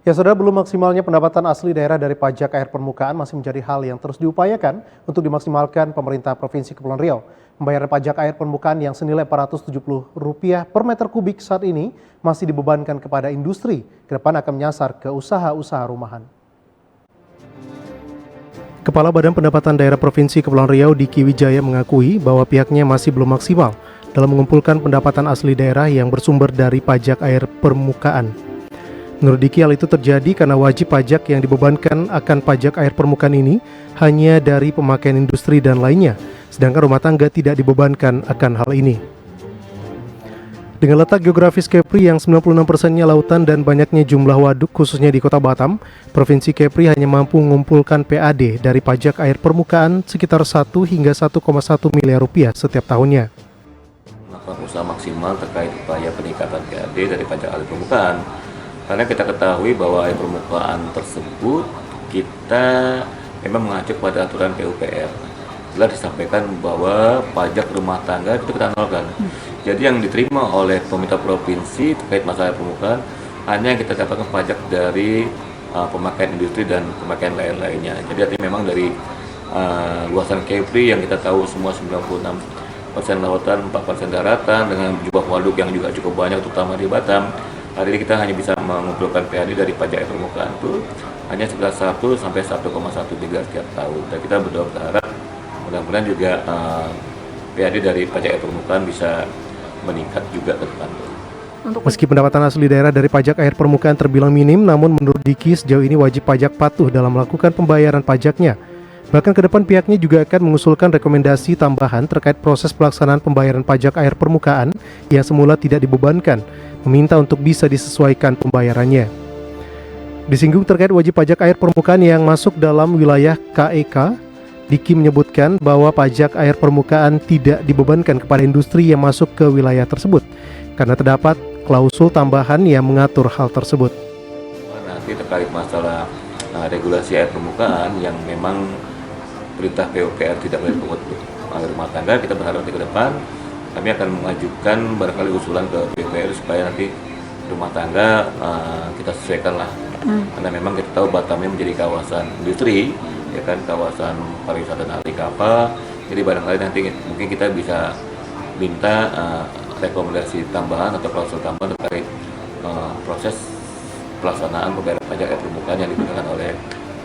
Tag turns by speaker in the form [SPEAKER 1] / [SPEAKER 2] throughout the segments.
[SPEAKER 1] Ya, saudara, belum maksimalnya pendapatan asli daerah dari pajak air permukaan masih menjadi hal yang terus diupayakan untuk dimaksimalkan pemerintah Provinsi Kepulauan Riau. Pembayaran pajak air permukaan yang senilai Rp470 per meter kubik saat ini masih dibebankan kepada industri, ke depan akan menyasar ke usaha-usaha rumahan. Kepala Badan Pendapatan Daerah Provinsi Kepulauan Riau Diki Wijaya mengakui bahwa pihaknya masih belum maksimal dalam mengumpulkan pendapatan asli daerah yang bersumber dari pajak air permukaan. Menurut Diki, hal itu terjadi karena wajib pajak yang dibebankan akan pajak air permukaan ini hanya dari pemakaian industri dan lainnya, sedangkan rumah tangga tidak dibebankan akan hal ini. Dengan letak geografis Kepri yang 96%-nya lautan dan banyaknya jumlah waduk khususnya di Kota Batam, Provinsi Kepri hanya mampu mengumpulkan PAD dari pajak air permukaan sekitar 1 hingga 1,1 miliar rupiah setiap tahunnya.
[SPEAKER 2] Melakukan usaha maksimal terkait upaya peningkatan PAD dari pajak air permukaan. Karena kita ketahui bahwa air permukaan tersebut kita memang mengacu pada aturan PUPR. Telah disampaikan bahwa pajak rumah tangga itu kita nolkan. Jadi yang diterima oleh pemerintah provinsi terkait masalah air permukaan hanya yang kita dapatkan pajak dari pemakaian industri dan pemakaian lain-lainnya. Jadi artinya memang dari luasan Kepri yang kita tahu semua 96% lautan, 4% daratan dengan jumlah waduk yang juga cukup banyak terutama di Batam. Hari ini kita hanya bisa mengumpulkan PAD dari pajak air permukaan itu hanya sekitar 1 sampai 1,1 miliar setiap tahun. Dan kita berharap mudah-mudahan juga PAD dari pajak air permukaan bisa meningkat juga ke depan.
[SPEAKER 1] Meski pendapatan asli daerah dari pajak air permukaan terbilang minim, namun menurut Diki sejauh ini wajib pajak patuh dalam melakukan pembayaran pajaknya. Bahkan ke depan pihaknya juga akan mengusulkan rekomendasi tambahan terkait proses pelaksanaan pembayaran pajak air permukaan yang semula tidak dibebankan, meminta untuk bisa disesuaikan pembayarannya. Disinggung terkait wajib pajak air permukaan yang masuk dalam wilayah KEK, Diki menyebutkan bahwa pajak air permukaan tidak dibebankan kepada industri yang masuk ke wilayah tersebut, karena terdapat klausul tambahan yang mengatur hal tersebut.
[SPEAKER 2] Nanti terkait masalah regulasi air permukaan yang memang perintah PUPR tidak boleh dipungut air rumah tangga, kita berharap di ke depan kami akan mengajukan barangkali usulan ke PUPR supaya nanti rumah tangga kita sesuaikan lah. Karena memang kita tahu Batamnya menjadi kawasan industri, ya kan, kawasan pariwisata dan ahli kapal. Jadi barangkali nanti mungkin kita bisa minta rekomendasi tambahan atau klausul tambahan terkait proses pelaksanaan pembayaran pajak air permukaan yang digunakan oleh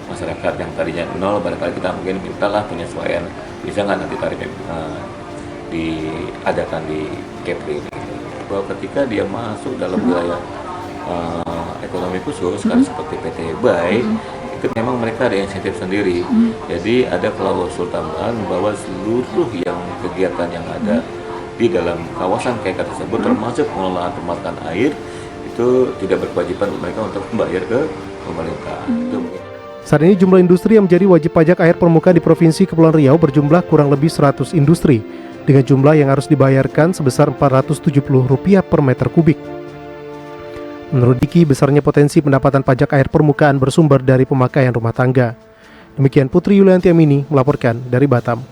[SPEAKER 2] masyarakat yang tadinya 0, barangkali kita mungkin mintalah penyesuaian, bisa nggak nanti tarifnya diadakan di Kepri ini. Bahwa ketika dia masuk dalam wilayah ekonomi khusus, kan seperti PT BAI, itu memang mereka ada insentif sendiri. Jadi ada klausul tambahan bahwa seluruh yang kegiatan yang ada di dalam kawasan KEK tersebut, termasuk pengelolaan pemanfaatan air, itu tidak berkewajiban mereka untuk membayar ke pemerintah.
[SPEAKER 1] Saat ini jumlah industri yang menjadi wajib pajak air permukaan di Provinsi Kepulauan Riau berjumlah kurang lebih 100 industri, dengan jumlah yang harus dibayarkan sebesar Rp470 per meter kubik. Menurut Diki, besarnya potensi pendapatan pajak air permukaan bersumber dari pemakaian rumah tangga. Demikian Putri Yulianti Amini melaporkan dari Batam.